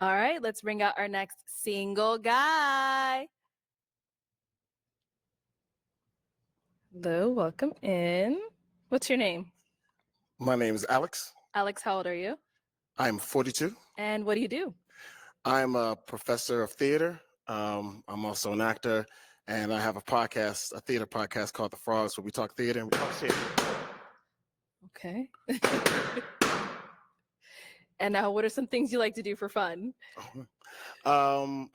All right, let's bring out our next single guy. Hello, welcome in. What's your name? My name is Alex. Alex, how old are you? I'm 42. And what do you do? I'm a professor of theater. I'm also an actor, and I have a podcast, a theater podcast called The Frogs, where we talk theater and we talk shit. Okay. And now, what are some things you like to do for fun? I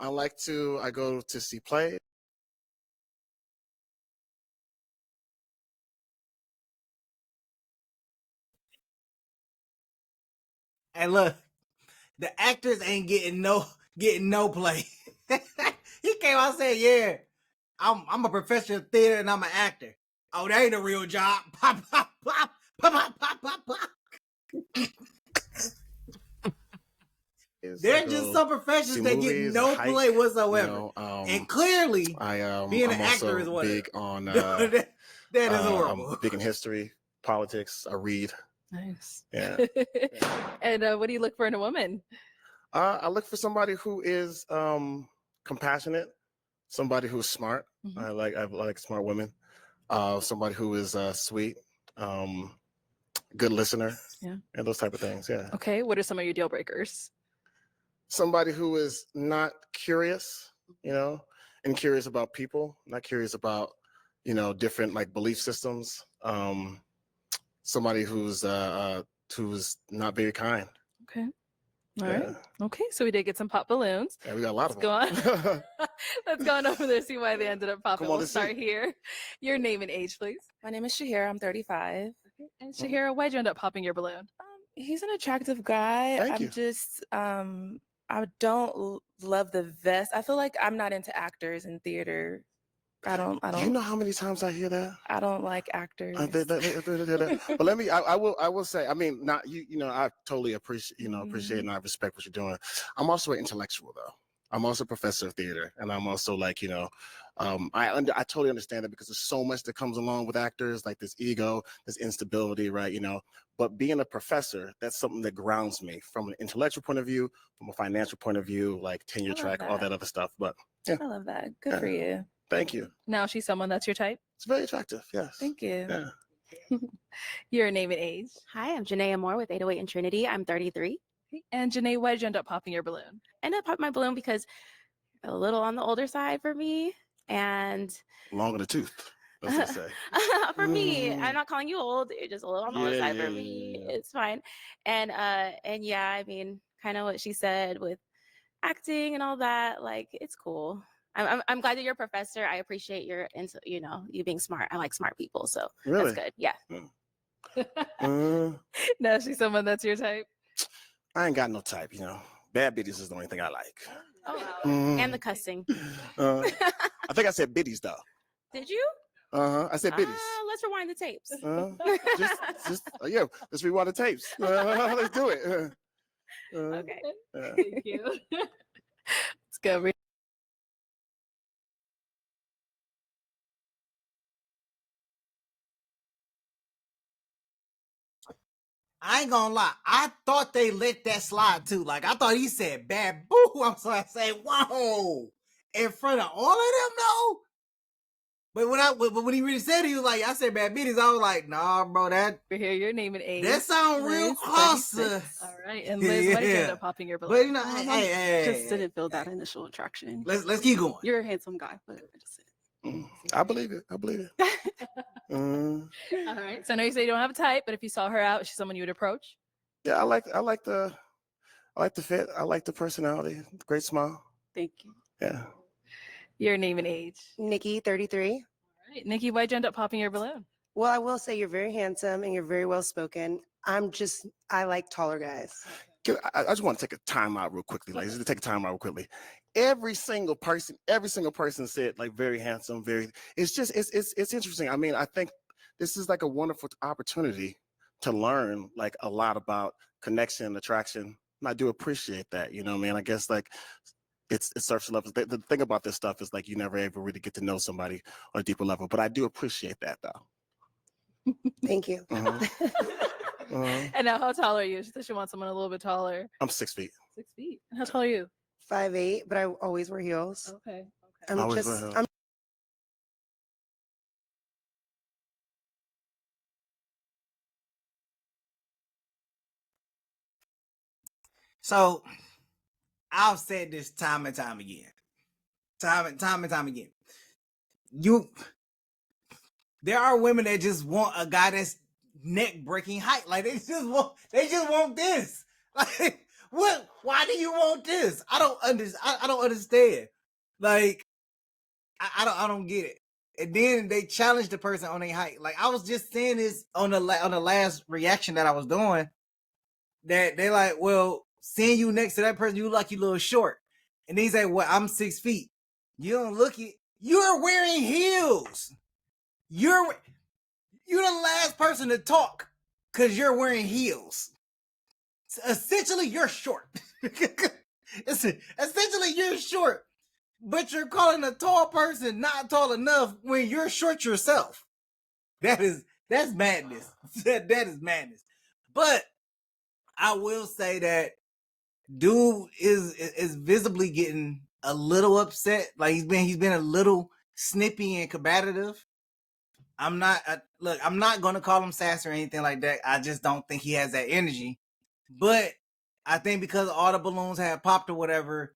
go to see plays. Hey, look, the actors ain't getting no play. He came out and said, "Yeah, I'm a professor of theater and I'm an actor." Oh, that ain't a real job. Pop, pop, pop, pop, pop, pop, pop, pop. There's just some professions that get no play whatsoever, and clearly, being an actor is one big on that is horrible. I'm big in history, politics. I read. Nice. Yeah. And what do you look for in a woman? I look for somebody who is compassionate, somebody who's smart. Mm-hmm. I like smart women. Somebody who is sweet, good listener, and those type of things. Yeah. Okay. What are some of your deal breakers? Somebody who is not curious, and curious about people, not curious about, different like belief systems. Somebody who's not very kind. Okay. All right. Okay. So we did get some pop balloons. Yeah, we got a lot of them. Let's go on over there, see why they ended up popping. We'll start here. Your name and age, please. My name is Shahira. I'm 35. Okay. And Shahira, why'd you end up popping your balloon? He's an attractive guy. Thank you. Just I don't love the vest. I feel like I'm not into actors in theater. I don't. You know how many times I hear that? I don't like actors. But I will say, I mean, not you. I totally appreciate and I respect what you're doing. I'm also an intellectual though. I'm also a professor of theater, and I'm also like, I totally understand that because there's so much that comes along with actors, like this ego, this instability, right? But being a professor, that's something that grounds me from an intellectual point of view, from a financial point of view, like tenure track, all that other stuff. But yeah, I love that. Good for you. Thank you. Now she's someone that's your type? It's very attractive, yes. Thank you. Yeah. Your name and age? Hi, I'm Janaea Moore with 808 and Trinity. I'm 33. And Janae, why did you end up popping your balloon? I ended up popping my balloon because a little on the older side for me. And long in the tooth, as they say. For me, I'm not calling you old. You're just a little on the older side for me. Yeah. It's fine. And yeah, I mean, kind of what she said with acting and all that, like, it's cool. I'm glad that you're a professor. I appreciate you being smart. I like smart people, so really? That's good. Yeah. Now she's someone that's your type? I ain't got no type, Bad biddies is the only thing I like. Oh, and the cussing. I think I said biddies though. Did you? I said biddies. Let's rewind the tapes. Let's rewind the tapes. Let's do it. Okay. Thank you. Let's go. I ain't gonna lie. I thought they let that slide too. Like, I thought he said bad boo. I'm sorry. I say, whoa, in front of all of them, no. But when he really said it, he was like, I said bad bitties. I was like, nah, bro, that. Hear your name and age. That sound real close. All right, and Liz, why did you end up popping your balloon? But just didn't feel that initial attraction. Let's keep going. You're a handsome guy, but I just. I believe it. All right. So I know you say you don't have a type, but if you saw her out, is she someone you would approach? Yeah, I like the fit. I like the personality. Great smile. Thank you. Yeah. Your name and age? Nikki, 33. All right. Nikki, why'd you end up popping your balloon? Well, I will say you're very handsome and you're very well spoken. I like taller guys. I just want to take a time out real quickly. Like, just take a time out real quickly. Every single person said like very handsome, it's interesting. I mean, I think this is like a wonderful opportunity to learn like a lot about connection, attraction. And I do appreciate that, you know what I mean? I guess like it's surface level. The thing about this stuff is like you never ever really get to know somebody on a deeper level, but I do appreciate that though. Thank you. And now how tall are you? She said she wants someone a little bit taller. I'm 6 feet. 6 feet. How tall are you? 5'8", but I always wear heels. Okay. I'm Always just, wear heels. I'm So I've said this time and time again. Time and time again. There are women that just want a guy that's neck breaking height. Like they just want this. Like what? Why do you want this? I don't understand. Like I don't get it. And then they challenge the person on their height. Like I was just saying this on the last reaction that I was doing. That they like, well, seeing you next to that person, you look like you a little short. And then he's like, well, I'm 6 feet. You don't look it. You're wearing heels. You're the last person to talk because you're wearing heels. Essentially, you're short. Essentially, you're short. But you're calling a tall person not tall enough when you're short yourself. That's madness. That is madness. But I will say that dude is visibly getting a little upset. Like he's been a little snippy and combative. I'm not gonna call him sassy or anything like that. I just don't think he has that energy. But I think because all the balloons have popped or whatever,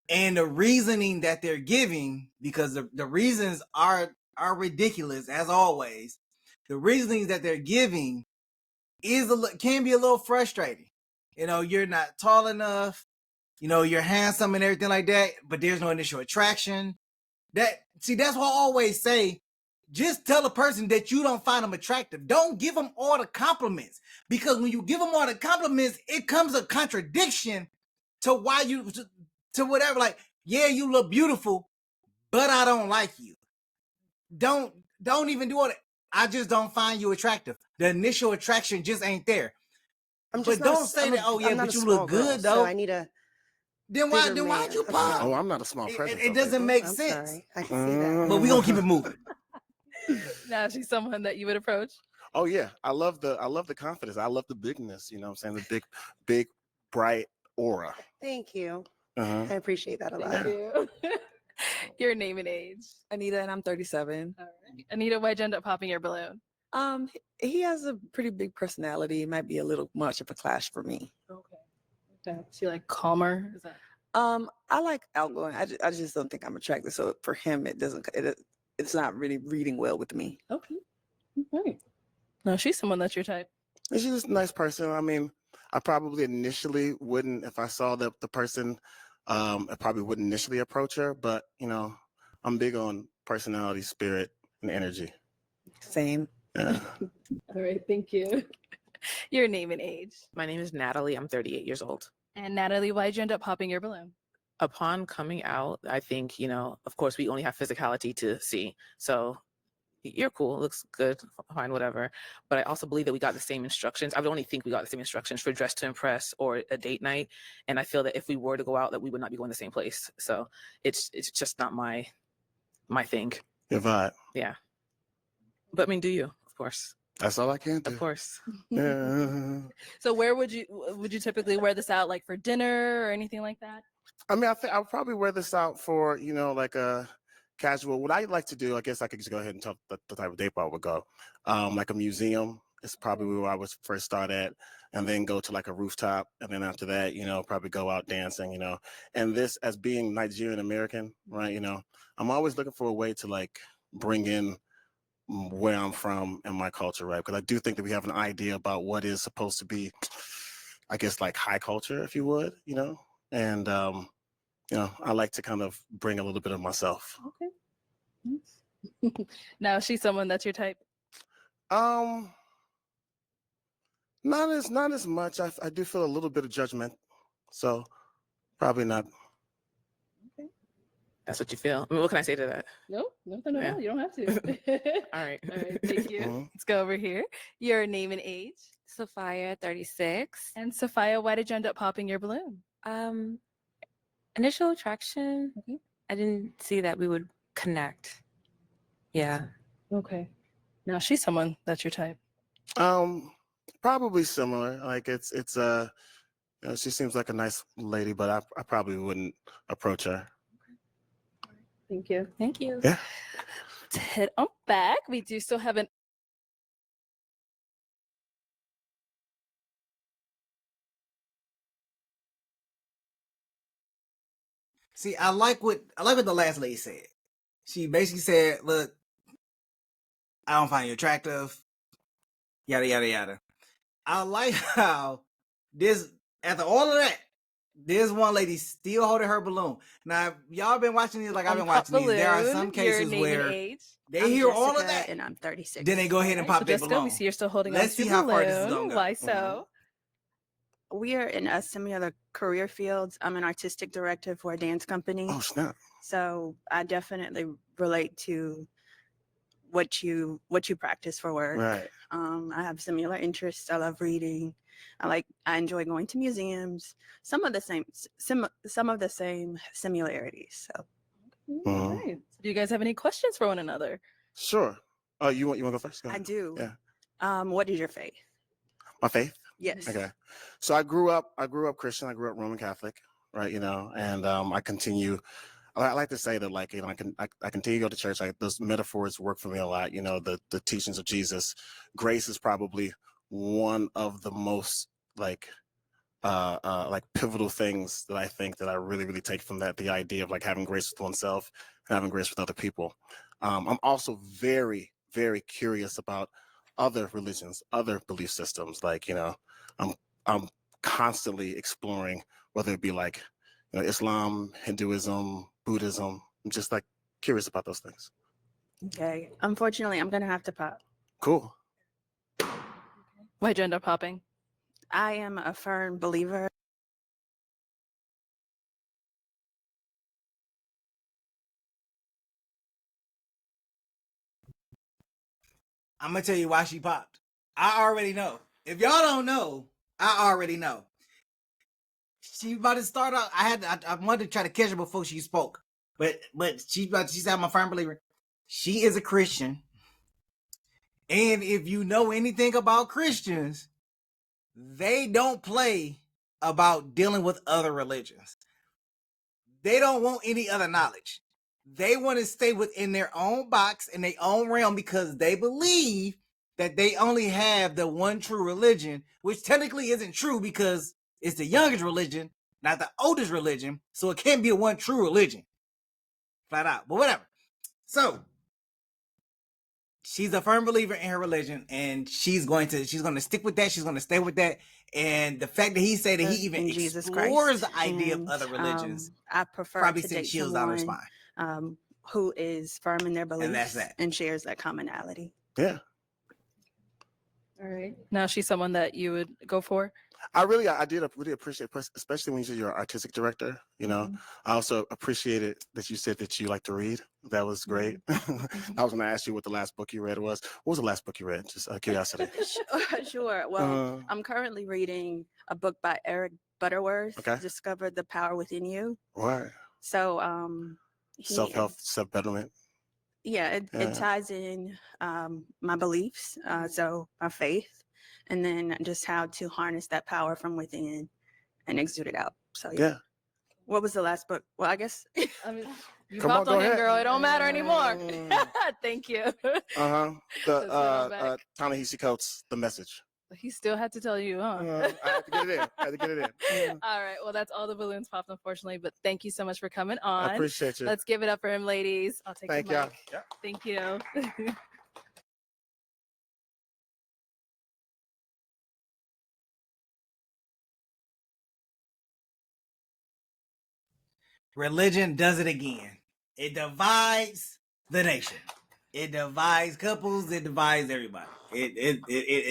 and the reasoning that they're giving, because the reasons are ridiculous as always. The reasonings that they're giving can be a little frustrating. You're not tall enough. You're handsome and everything like that, but there's no initial attraction. That's why I always say, just tell a person that you don't find them attractive. Don't give them all the compliments, because when you give them all the compliments, it comes a contradiction to why to whatever. Like, yeah, you look beautiful, but I don't like you. Don't even do it. I just don't find you attractive. The initial attraction just ain't there. But don't say that. Oh yeah, but you look good though. So I need a. Then why'd you pop? Oh, I'm not a small presence. It doesn't make I'm sense. sorry. I can see that. But we're gonna keep it moving. Now she's someone that you would approach. Oh yeah, I love the confidence. I love the bigness. You know what I'm saying? The big, bright aura. Thank you. Uh-huh. I appreciate that a lot. Thank you. Your name and age. Anita, and I'm 37. All right. Anita, why'd you end up popping your balloon? He has a pretty big personality. It might be a little much of a clash for me. Okay. Is he like calmer? Is that? I like outgoing. I just don't think I'm attracted. So for him, it's not really reading well with me. Okay. All right. No, she's someone that's your type. She's just a nice person. I mean, I probably initially wouldn't, if I saw the person, I probably wouldn't initially approach her, but I'm big on personality, spirit, and energy. Same. Yeah. All right, thank you. Your name and age. My name is Natalie. I'm 38 years old. And Natalie, why'd you end up popping your balloon? Upon coming out, I think, of course, we only have physicality to see. So you're cool, looks good, fine, whatever. But I also believe that we got the same instructions. I would only think we got the same instructions for Dress to Impress or a date night. And I feel that if we were to go out, that we would not be going the same place. So it's just not my thing. Your vibe. Yeah. But I mean, do you, of course. That's all I can do. Of course. Yeah. So where would you typically wear this out, like for dinner or anything like that? I mean, I think I would probably wear this out for, like a casual. What I like to do, I guess I could just go ahead and tell the type of date I would go. Like a museum is probably where I would first start at, and then go to like a rooftop. And then after that, probably go out dancing, And this, as being Nigerian American, right, I'm always looking for a way to like bring in where I'm from and my culture, right? Because I do think that we have an idea about what is supposed to be, I guess, like high culture, if you would, And I like to kind of bring a little bit of myself. Okay. Now, she's someone that's your type. Not as much. I do feel a little bit of judgment, so probably not. Okay. That's what you feel. I mean, what can I say to that? No, nothing at all. You don't have to. All right. All right. Thank you. Mhm. Let's go over here. Your name and age. Sophia, 36. And Sophia, why did you end up popping your balloon? Initial attraction. Okay. I didn't see that we would connect. Yeah. Okay. Now she's someone that's your type. Probably similar. Like it's You know, she seems like a nice lady, but I probably wouldn't approach her. Thank you. Thank you. Yeah. To head on back, we do still have an See, I like what the last lady said. She basically said, "Look, I don't find you attractive." Yada yada yada. I like how this, after all of that, this one lady still holding her balloon. Now, if y'all been watching these like I've been watching these, there are some cases where they hear Jessica, all of that and I'm 36. then they go ahead and pop their Jessica, balloon. we see you're still holding Let's on to see your how far this is balloon. gonna go. Why so? We are in a similar career fields. I'm an artistic director for a dance company. Oh snap! So I definitely relate to what you practice for work. Right. I have similar interests. I love reading. I enjoy going to museums. Some of the same similarities. So Right. Do you guys have any questions for one another? Sure. Oh, you want to go first? Go I ahead. do. Yeah. What is your faith? My faith. Yes. Okay. So I grew up Christian. I grew up Roman Catholic, right? You know, and I continue. I like to say that, like, you know, I continue to go to church. Like, those metaphors work for me a lot. You know, the teachings of Jesus. Grace is probably one of the most like pivotal things that I think that I really, really take from that. The idea of like having grace with oneself and having grace with other people. I'm also very, very curious about other religions, other belief systems. Like, you know, I'm constantly exploring, whether it be like, you know, Islam, Hinduism, Buddhism. I'm just like curious about those things. Okay. Unfortunately, I'm gonna have to pop. Cool. Why'd you end up popping? I am a firm believer. I'm gonna tell you why she popped. I already know. If y'all don't know, I already know. She about to start out. I wanted to try to catch her before she spoke, but she said I'm a firm believer. She is a Christian, and if you know anything about Christians, they don't play about dealing with other religions. They don't want any other knowledge. They want to stay within their own box in their own realm because they believe that they only have the one true religion, which technically isn't true because it's the youngest religion, not the oldest religion. So it can't be a one true religion. Flat out. But whatever. So she's a firm believer in her religion, and she's going to stick with that. She's going to stay with that. And the fact that he said that he even explores the idea of other religions, I prefer probably to sent date chills down her someone spine. who is firm in their beliefs And that's that. and shares that commonality. Yeah. All right. Now she's someone that you would go for? I did really appreciate, especially when you said you're an artistic director. You know, I also appreciated that you said that you like to read. That was great. I was going to ask you what the last book you read was. What was the last book you read? Just curiosity. Sure. Well, I'm currently reading a book by Eric Butterworth, Discover the Power Within You. Right. So, self-help, self-betterment. Yeah, it ties in my beliefs, so my faith, and then just how to harness that power from within and exude it out. So yeah. What was the last book? Well, I guess I mean, you popped on him, girl. It don't matter anymore. Thank you. The Ta-Nehisi Coates, The Message. He still had to tell you, huh? I had to get it in. All right. Well, that's all the balloons popped, unfortunately. But thank you so much for coming on. I appreciate you. Let's give it up for him, ladies. I'll take Thank the mic. y'all. Thank you. Religion does it again. It divides the nation. It divides couples. It divides everybody. It